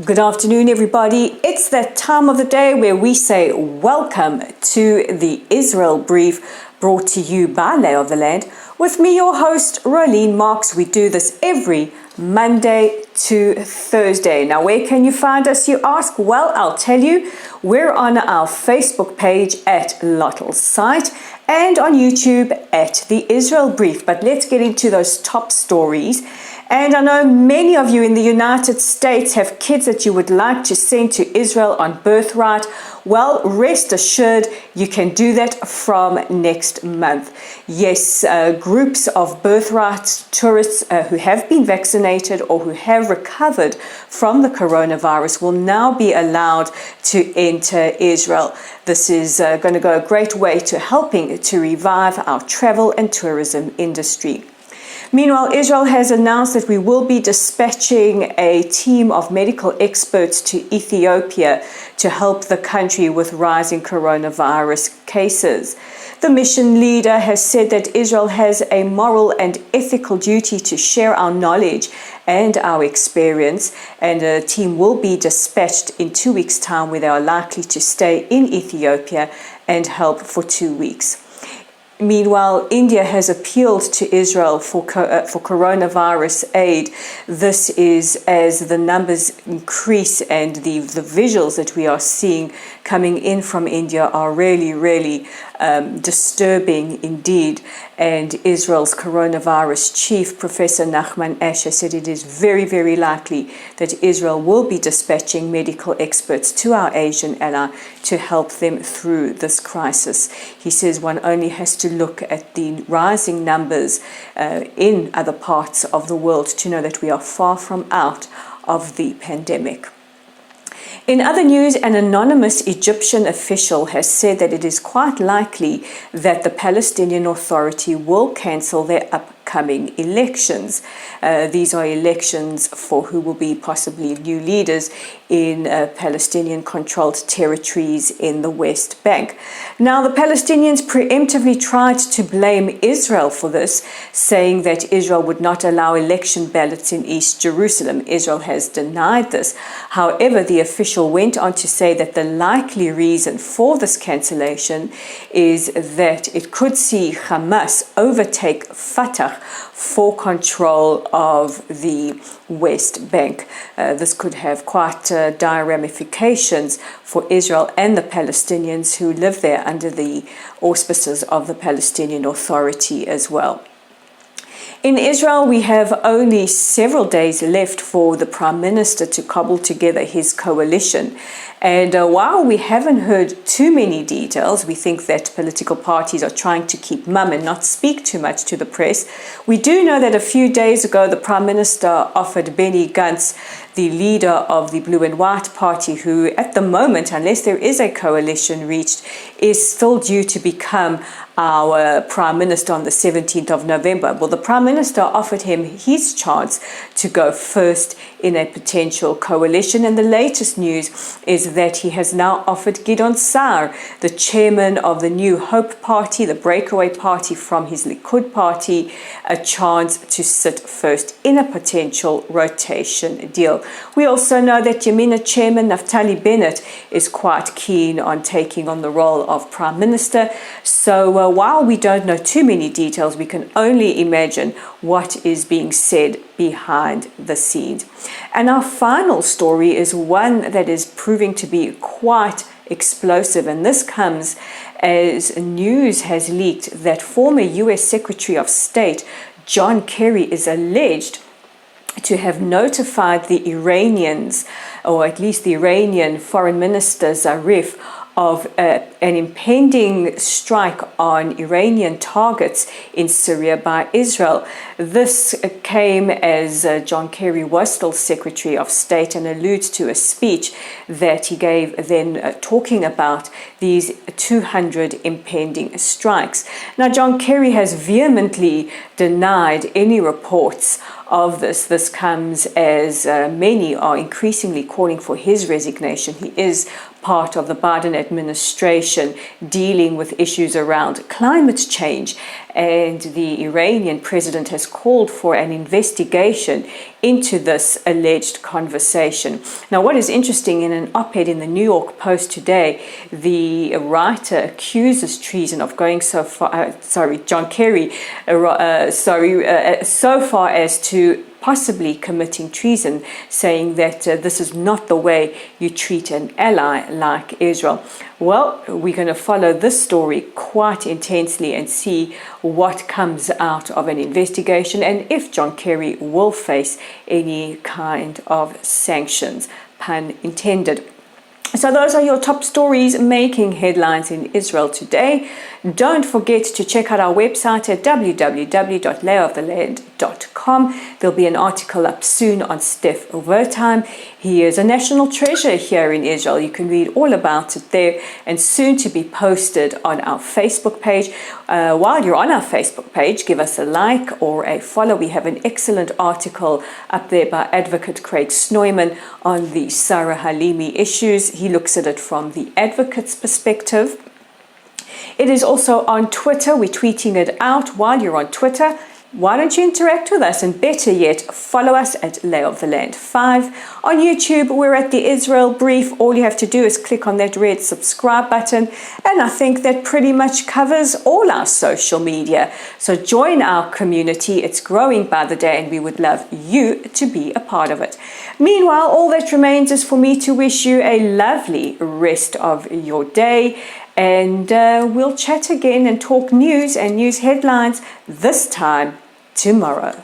Good afternoon, everybody. It's that time of the day where we say welcome to the Israel Brief, brought to you by Lay of the Land. With me, your host, Rolene Marks. We do this every Monday to Thursday. Now, where can you find us, you ask? Well, I'll tell you. We're on our Facebook page at Lottle's site and on YouTube at the Israel Brief. But let's get into those top stories. And I know many of you in the United States have kids that you would like to send to Israel on birthright. Well, rest assured, you can do that from next month. Yes, groups of birthright tourists who have been vaccinated or who have recovered from the coronavirus will now be allowed to enter Israel. This is going to go a great way to helping to revive our travel and tourism industry. Meanwhile, Israel has announced that we will be dispatching a team of medical experts to Ethiopia to help the country with rising coronavirus cases. The mission leader has said that Israel has a moral and ethical duty to share our knowledge and our experience, and a team will be dispatched in 2 weeks' time, where they are likely to stay in Ethiopia and help for 2 weeks. Meanwhile, India has appealed to Israel for coronavirus aid. This is as the numbers increase and the visuals that we are seeing coming in from India are really disturbing indeed. And Israel's coronavirus chief, Professor Nachman Asher, said it is very likely that Israel will be dispatching medical experts to our Asian ally to help them through this crisis. He says one only has to look at the rising numbers in other parts of the world to know that we are far from out of the pandemic. In other news, an anonymous Egyptian official has said that it is quite likely that the Palestinian Authority will cancel their upcoming elections. These are elections for who will be possibly new leaders in Palestinian-controlled territories in the West Bank. Now, the Palestinians preemptively tried to blame Israel for this, saying that Israel would not allow election ballots in East Jerusalem. Israel has denied this. However, the official went on to say that the likely reason for this cancellation is that it could see Hamas overtake Fatah for control of the West Bank. This could have quite dire ramifications for Israel and the Palestinians who live there under the auspices of the Palestinian Authority as well. In Israel, we have only several days left for the Prime Minister to cobble together his coalition. And while we haven't heard too many details, we think that political parties are trying to keep mum and not speak too much to the press. We do know that a few days ago, the Prime Minister offered Benny Gantz, the leader of the Blue and White Party, who at the moment, unless there is a coalition reached, is still due to become our Prime Minister on the 17th of November. Well, the Prime Minister offered him his chance to go first in a potential coalition. And the latest news is that he has now offered Gideon Sa'ar, the chairman of the New Hope Party, the breakaway party from his Likud party, a chance to sit first in a potential rotation deal. We also know that Yamina chairman Naftali Bennett is quite keen on taking on the role of Prime Minister. So while we don't know too many details, we can only imagine what is being said behind the scenes. And our final story is one that is proving to be quite explosive, and this comes as news has leaked that former US Secretary of State John Kerry is alleged to have notified the Iranians, or at least the Iranian Foreign Minister Zarif, of an impending strike on Iranian targets in Syria by Israel. This came as John Kerry was still Secretary of State, and alludes to a speech that he gave then talking about these 200 impending strikes. Now, John Kerry has vehemently denied any reports of this. This comes as many are increasingly calling for his resignation. He is part of the Biden administration dealing with issues around climate change, and the Iranian president has called for an investigation into this alleged conversation. Now, what is interesting, in an op-ed in the New York Post today, the writer accuses treason of going so far, John Kerry, so far as to possibly committing treason, saying that this is not the way you treat an ally like Israel. Well, we're going to follow this story quite intensely and see what comes out of an investigation and if John Kerry will face any kind of sanctions, pun intended. So those are your top stories making headlines in Israel today. Don't forget to check out our website at www.layoftheland.com. There'll be an article up soon on Steph Overtime. He is a national treasure here in Israel. You can read all about it there, and soon to be posted on our Facebook page. While you're on our Facebook page, give us a like or a follow. We have an excellent article up there by Advocate Craig Snoyman on the Sarah Halimi issues. He looks at it from the advocate's perspective. It is also on Twitter. We're tweeting it out. While you're on Twitter, why don't you interact with us? And better yet, follow us at Lay of the Land 5. On YouTube, we're at the Israel Brief. All you have to do is click on that red subscribe button. And I think that pretty much covers all our social media. So join our community. It's growing by the day, and we would love you to be a part of it. Meanwhile, all that remains is for me to wish you a lovely rest of your day. And we'll chat again and talk news and news headlines this time tomorrow.